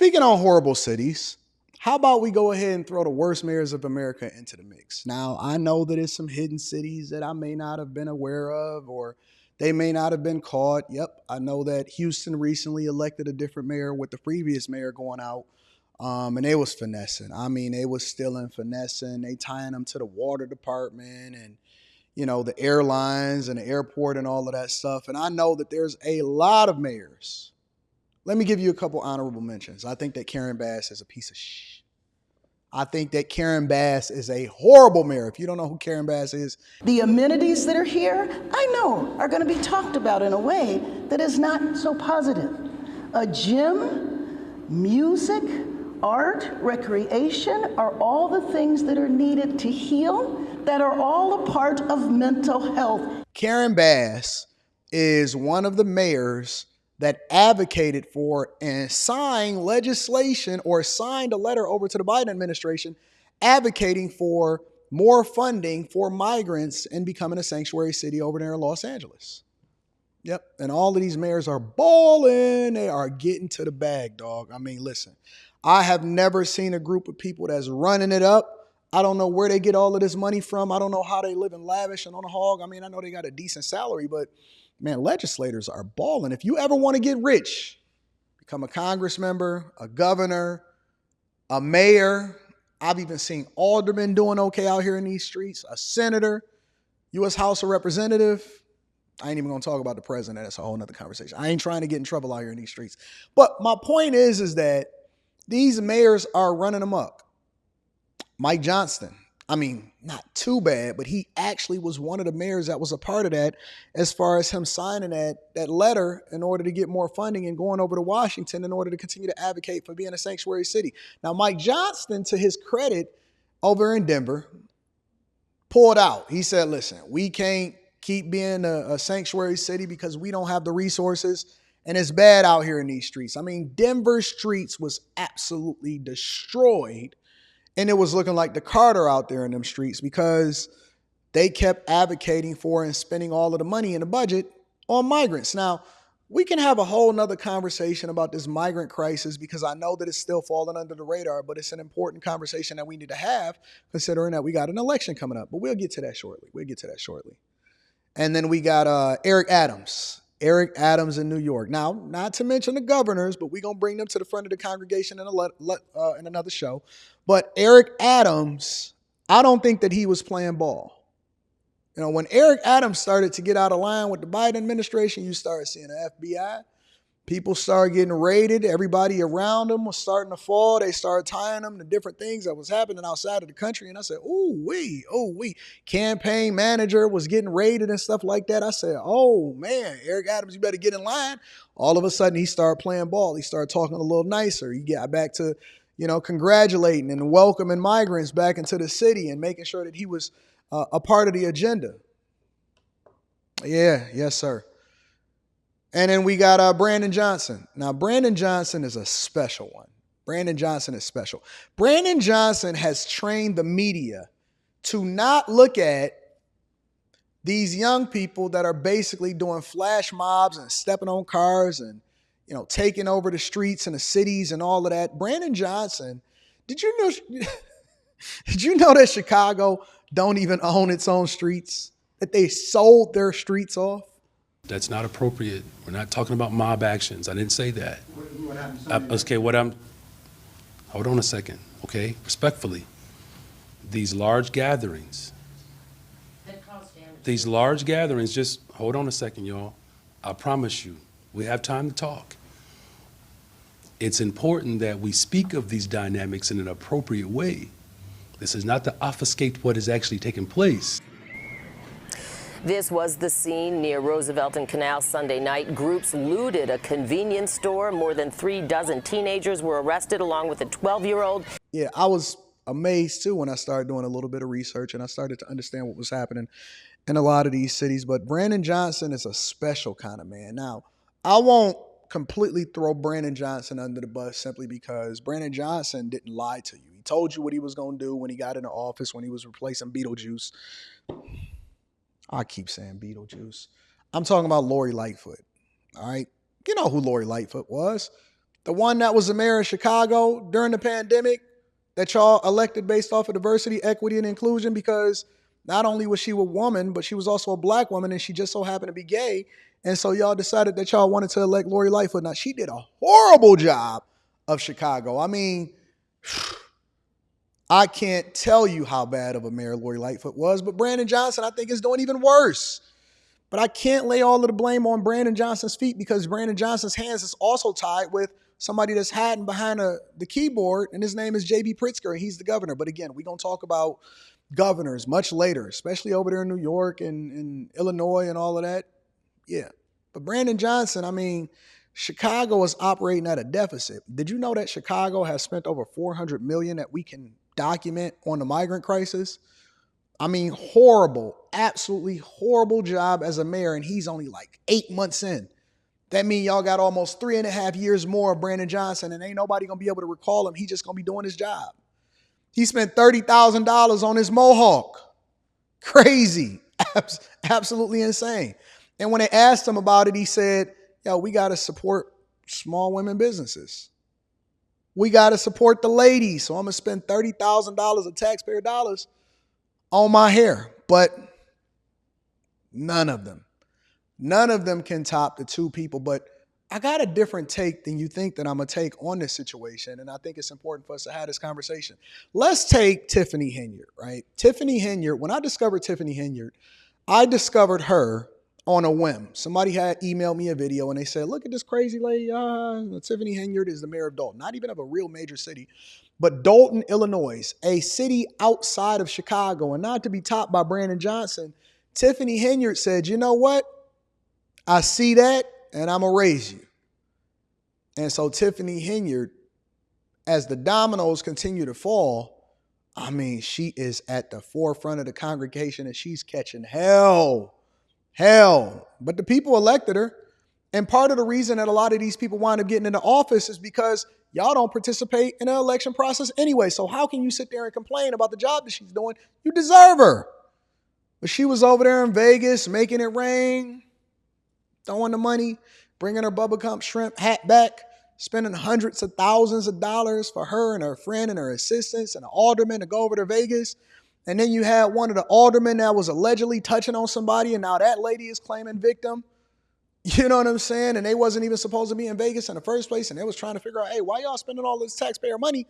Speaking on horrible cities, how about we go ahead and throw the worst mayors of America into the mix? Now, I know that there's some hidden cities that I may not have been aware of, or they may not have been caught. Yep, I know that Houston recently elected a different mayor with the previous mayor going out. And they was finessing. I mean, they was stealing, finessing. They tying them to the water department and, the airlines and the airport and all of that stuff. And I know that there's a lot of mayors. Let me give you a couple honorable mentions. I think that Karen Bass is a piece of shh. I think that Karen Bass is a horrible mayor. If you don't know who Karen Bass is. The amenities that are here, I know, are going to be talked about in a way that is not so positive. A gym, music, art, recreation are all the things that are needed to heal, that are all a part of mental health. Karen Bass is one of the mayors that advocated for and signed legislation or signed a letter over to the Biden administration advocating for more funding for migrants and becoming a sanctuary city over there in Los Angeles. Yep. And all of these mayors are balling. They are getting to the bag, dog. I mean, listen, I have never seen a group of people that's running it up. I don't know where they get all of this money from. I don't know how they live in lavish and on a hog. I mean, I know they got a decent salary, but man, legislators are balling. If you ever want to get rich, become a congress member, a governor, a mayor. I've even seen aldermen doing okay out here in these streets, a senator, U.S. House of Representative. I ain't even going to talk about the president. That's a whole nother conversation. I ain't trying to get in trouble out here in these streets. But my point is that these mayors are running amok. Mike Johnston, I mean, not too bad, but he actually was one of the mayors that was a part of that as far as him signing that letter in order to get more funding and going over to Washington in order to continue to advocate for being a sanctuary city. Now, Mike Johnston, to his credit, over in Denver, pulled out. He said, listen, we can't keep being a sanctuary city because we don't have the resources and it's bad out here in these streets. I mean, Denver streets was absolutely destroyed. And it was looking like the Carter out there in them streets because they kept advocating for and spending all of the money in the budget on migrants. Now, we can have a whole nother conversation about this migrant crisis because I know that it's still falling under the radar, but it's an important conversation that we need to have considering that we got an election coming up. But we'll get to that shortly. And then we got Eric Adams. Eric Adams in New York. Now, not to mention the governors, but we're going to bring them to the front of the congregation in another show. But Eric Adams, I don't think that he was playing ball. When Eric Adams started to get out of line with the Biden administration, you started seeing the FBI. People started getting raided. Everybody around them was starting to fall. They started tying them to different things that was happening outside of the country. And I said, ooh wee. Campaign manager was getting raided and stuff like that. I said, oh man, Eric Adams, you better get in line. All of a sudden he started playing ball. He started talking a little nicer. He got back to, congratulating and welcoming migrants back into the city and making sure that he was a part of the agenda. Yeah, yes, sir. And then we got Brandon Johnson. Now, Brandon Johnson is a special one. Brandon Johnson is special. Brandon Johnson has trained the media to not look at these young people that are basically doing flash mobs and stepping on cars and, taking over the streets and the cities and all of that. Brandon Johnson, did you know that Chicago don't even own its own streets? That they sold their streets off? That's not appropriate. We're not talking about mob actions. I didn't say that. What happened? Hold on a second, okay? Respectfully, these large gatherings, just hold on a second, y'all. I promise you, we have time to talk. It's important that we speak of these dynamics in an appropriate way. This is not to obfuscate what is actually taking place. This was the scene near Roosevelt and Canal Sunday night. Groups looted a convenience store. More than 36 teenagers were arrested along with a 12-year-old. Yeah, I was amazed too when I started doing a little bit of research and I started to understand what was happening in a lot of these cities. But Brandon Johnson is a special kind of man. Now, I won't completely throw Brandon Johnson under the bus simply because Brandon Johnson didn't lie to you. He told you what he was going to do when he got into office, when he was replacing Beetlejuice. I keep saying Beetlejuice. I'm talking about Lori Lightfoot. All right. You know who Lori Lightfoot was. The one that was the mayor of Chicago during the pandemic that y'all elected based off of diversity, equity, and inclusion, because not only was she a woman, but she was also a black woman, and she just so happened to be gay. And so y'all decided that y'all wanted to elect Lori Lightfoot. Now, she did a horrible job of Chicago. I mean, I can't tell you how bad of a mayor Lori Lightfoot was, but Brandon Johnson, I think, is doing even worse. But I can't lay all of the blame on Brandon Johnson's feet, because Brandon Johnson's hands is also tied with somebody that's hiding behind the keyboard, and his name is J.B. Pritzker, and he's the governor. But again, we're going to talk about governors much later, especially over there in New York and Illinois and all of that. Yeah. But Brandon Johnson, I mean, Chicago is operating at a deficit. Did you know that Chicago has spent over $400 million that we can document on the migrant crisis? I mean, horrible, absolutely horrible job as a mayor, and he's only like 8 months in. That means y'all got almost 3.5 years more of Brandon Johnson, and ain't nobody going to be able to recall him. He just going to be doing his job. He spent $30,000 on his Mohawk. Crazy. Absolutely insane. And when they asked him about it, he said, yo, we got to support small women businesses. We got to support the ladies. So I'm going to spend $30,000 of taxpayer dollars on my hair. But none of them can top the two people. But I got a different take than you think that I'm going to take on this situation. And I think it's important for us to have this conversation. Let's take Tiffany Henyard, right? Tiffany Henyard, when I discovered Tiffany Henyard, I discovered her on a whim. Somebody had emailed me a video and they said, look at this crazy lady. Tiffany Henyard is the mayor of Dalton, not even of a real major city, but Dalton, Illinois, a city outside of Chicago, and not to be topped by Brandon Johnson. Tiffany Henyard said, you know what? I see that and I'm going to raise you. And so Tiffany Henyard, as the dominoes continue to fall, I mean, she is at the forefront of the congregation and she's catching hell. But the people elected her. And part of the reason that a lot of these people wind up getting into office is because y'all don't participate in the election process anyway. So how can you sit there and complain about the job that she's doing? You deserve her. But she was over there in Vegas making it rain, throwing the money, bringing her Bubblegum shrimp hat back, spending hundreds of thousands of dollars for her and her friend and her assistants and an alderman to go over to Vegas. And then you had one of the aldermen that was allegedly touching on somebody, and now that lady is claiming victim. You know what I'm saying? And they wasn't even supposed to be in Vegas in the first place, and they was trying to figure out, hey, why y'all spending all this taxpayer money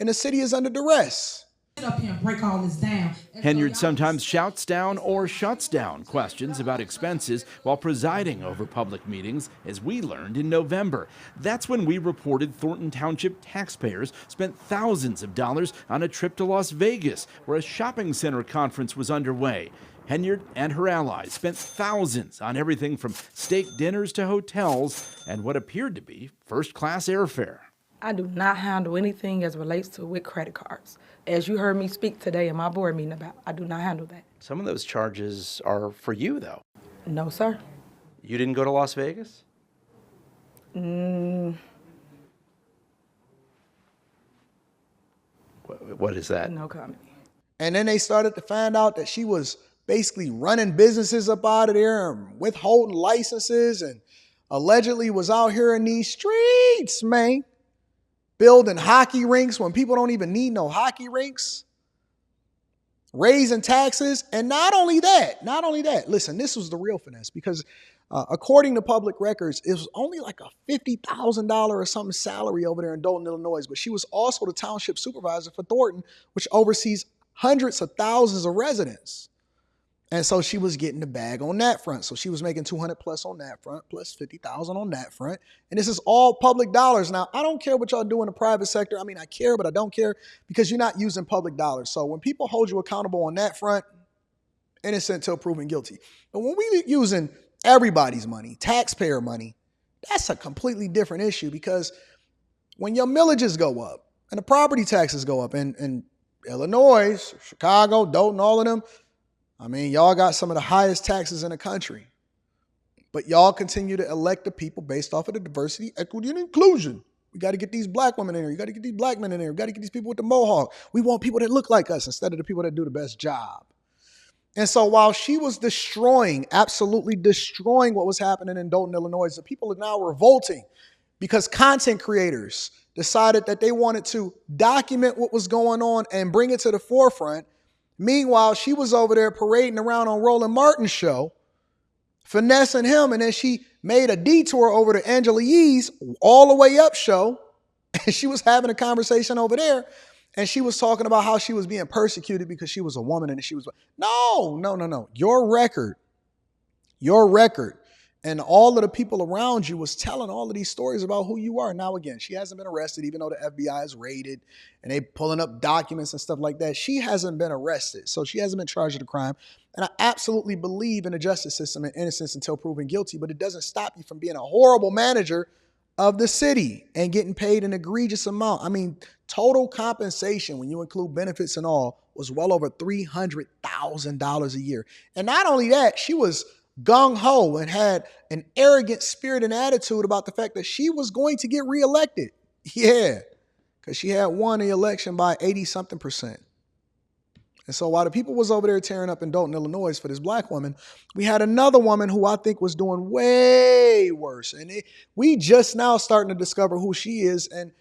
and the city is under duress? Up here and break all this down. Henyard sometimes shouts down or shuts down questions about expenses while presiding over public meetings, as we learned in November. That's when we reported Thornton Township taxpayers spent thousands of dollars on a trip to Las Vegas, where a shopping center conference was underway. Henyard and her allies spent thousands on everything from steak dinners to hotels and what appeared to be first-class airfare. I do not handle anything as relates to with credit cards. As you heard me speak today in my board meeting about, I do not handle that. Some of those charges are for you, though. No, sir. You didn't go to Las Vegas? What is that? No comment. And then they started to find out that she was basically running businesses up out of there and withholding licenses, and allegedly was out here in these streets, man, building hockey rinks when people don't even need no hockey rinks, raising taxes. And not only that, listen, this was the real finesse, because according to public records, it was only like a $50,000 or something salary over there in Dalton, Illinois. But she was also the township supervisor for Thornton, which oversees hundreds of thousands of residents. And so she was getting the bag on that front. So she was making 200 plus on that front, plus 50,000 on that front. And this is all public dollars. Now, I don't care what y'all do in the private sector. I mean, I care, but I don't care, because you're not using public dollars. So when people hold you accountable on that front, innocent till proven guilty. But when we using everybody's money, taxpayer money, that's a completely different issue, because when your millages go up and the property taxes go up in Illinois, Chicago, Dalton, all of them, I mean, y'all got some of the highest taxes in the country, but y'all continue to elect the people based off of the diversity, equity, and inclusion. We got to get these black women in here. You got to get these black men in here. We got to get these people with the mohawk. We want people that look like us instead of the people that do the best job. And so while she was absolutely destroying what was happening in Dalton, Illinois, the people are now revolting, because content creators decided that they wanted to document what was going on and bring it to the forefront. Meanwhile, she was over there parading around on Roland Martin's show, finessing him, and then she made a detour over to Angela Yee's All the Way Up show, and she was having a conversation over there, and she was talking about how she was being persecuted because she was a woman, and she was, no. Your record, and all of the people around you was telling all of these stories about who you are. Now, again, she hasn't been arrested, even though the FBI is raided and they pulling up documents and stuff like that. She hasn't been arrested, so she hasn't been charged with a crime. And I absolutely believe in the justice system and innocence until proven guilty, but it doesn't stop you from being a horrible manager of the city and getting paid an egregious amount. I mean, total compensation, when you include benefits and all, was well over $300,000 a year. And not only that, she was gung-ho and had an arrogant spirit and attitude about the fact that she was going to get reelected. Yeah, because she had won the election by 80-something%. And so while the people was over there tearing up in Dalton, Illinois for this black woman, we had another woman who I think was doing way worse. And we just now starting to discover who she is. And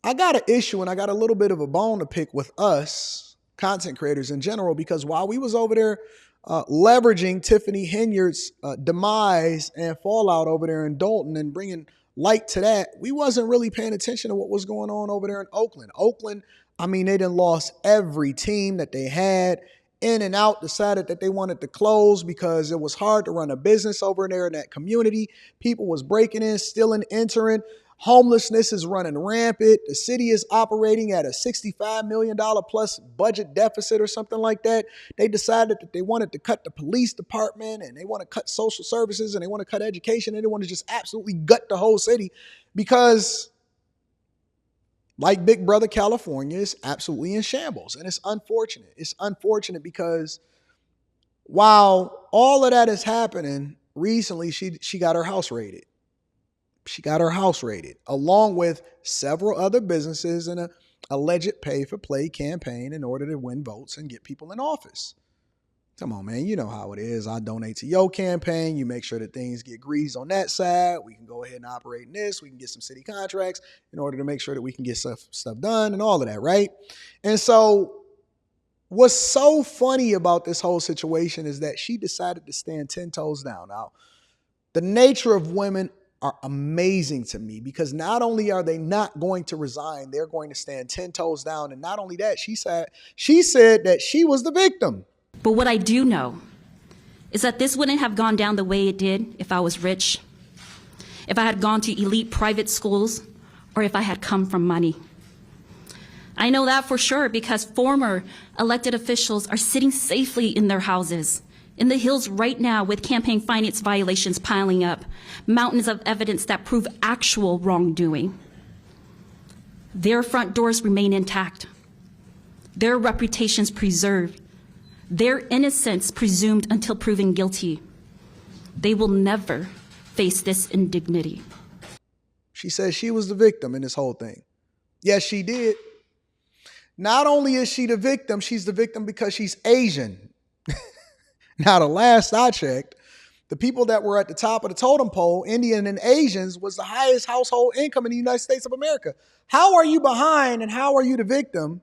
I got an issue and I got a little bit of a bone to pick with us, content creators in general, because while we was over there leveraging Tiffany Henyard's demise and fallout over there in Dalton and bringing light to that, we wasn't really paying attention to what was going on over there in Oakland. I mean, they done lost every team that they had. In and Out decided that they wanted to close because it was hard to run a business over there in that community. People was breaking in, stealing, entering. Homelessness is running rampant. The city is operating at a $65 million plus budget deficit or something like that. They decided that they wanted to cut the police department and they want to cut social services and they want to cut education and they want to just absolutely gut the whole city because, like Big Brother California, is absolutely in shambles. And it's unfortunate. It's unfortunate because while all of that is happening, recently she got her house raided. She got her house raided, along with several other businesses and an alleged pay-for-play campaign in order to win votes and get people in office. Come on, man. You know how it is. I donate to your campaign. You make sure that things get greased on that side. We can go ahead and operate in this. We can get some city contracts in order to make sure that we can get stuff done and all of that, right? And so what's so funny about this whole situation is that she decided to stand 10 toes down. Now, the nature of women are amazing to me because not only are they not going to resign, they're going to stand 10 toes down. And not only that, she said that she was the victim. But what I do know is that this wouldn't have gone down the way it did if I was rich, if I had gone to elite private schools, or if I had come from money. I know that for sure because former elected officials are sitting safely in their houses, in the hills right now with campaign finance violations piling up, mountains of evidence that prove actual wrongdoing. Their front doors remain intact, their reputations preserved, their innocence presumed until proven guilty. They will never face this indignity. She says she was the victim in this whole thing. Yes, she did. Not only is she the victim, she's the victim because she's Asian. Now, the last I checked, the people that were at the top of the totem pole, Indian and Asians, was the highest household income in the United States of America. How are you behind and how are you the victim?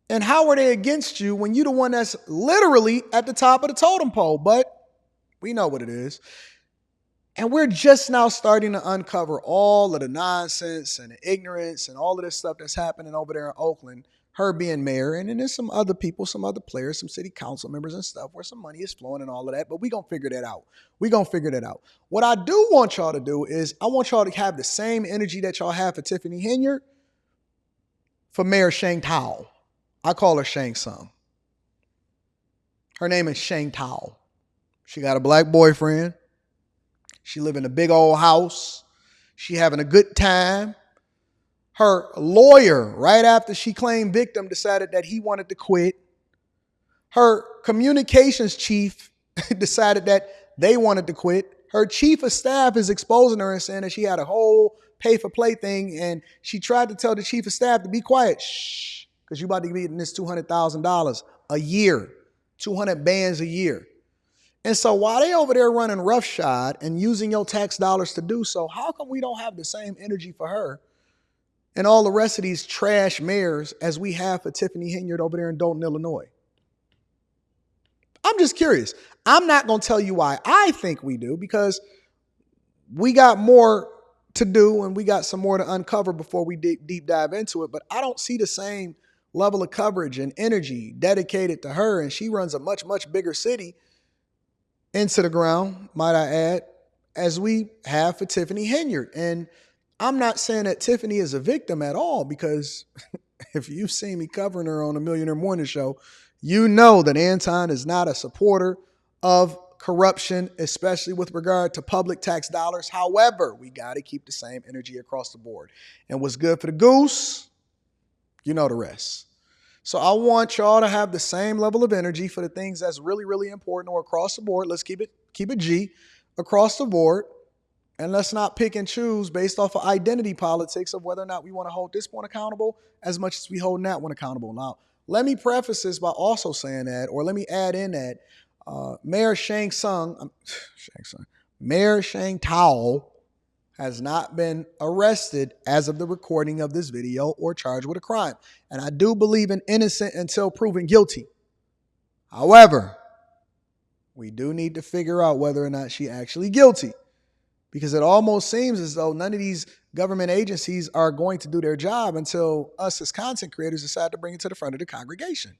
And how are they against you when you're the one that's literally at the top of the totem pole? But we know what it is. And we're just now starting to uncover all of the nonsense and the ignorance and all of this stuff that's happening over there in Oakland. Her being mayor, and then there's some other people, some other players, some city council members and stuff where some money is flowing and all of that, but we're going to figure that out. We're going to figure that out. What I do want y'all to do is I want y'all to have the same energy that y'all have for Tiffany Henyard for Mayor Sheng Thao. I call her Sheng Tsung. Her name is Sheng Thao. She got a black boyfriend. She live in a big old house. She having a good time. Her lawyer, right after she claimed victim, decided that he wanted to quit. Her communications chief decided that they wanted to quit. Her chief of staff is exposing her and saying that she had a whole pay-for-play thing, and she tried to tell the chief of staff to be quiet. Shh, because you're about to be getting this $200,000 a year, 200 bands a year. And so while they over there running roughshod and using your tax dollars to do so, how come we don't have the same energy for her and all the rest of these trash mayors as we have for Tiffany Henyard over there in Dalton, Illinois? I'm just curious. I'm not going to tell you why I think we do, because we got more to do and we got some more to uncover before we deep dive into it. But I don't see the same level of coverage and energy dedicated to her. And she runs a much, much bigger city into the ground, might I add, as we have for Tiffany Henyard. And I'm not saying that Tiffany is a victim at all, because if you've seen me covering her on the Millionaire Morning Show, you know that Anton is not a supporter of corruption, especially with regard to public tax dollars. However, we got to keep the same energy across the board. And what's good for the goose, you know the rest. So I want y'all to have the same level of energy for the things that's really, really important, or across the board. Let's keep it G across the board. And let's not pick and choose based off of identity politics of whether or not we want to hold this one accountable as much as we hold that one accountable. Now, let me preface this by also saying that, or let me add in that Mayor Sheng Thao has not been arrested as of the recording of this video or charged with a crime. And I do believe in innocent until proven guilty. However, we do need to figure out whether or not she's actually guilty, because it almost seems as though none of these government agencies are going to do their job until us as content creators decide to bring it to the front of the congregation.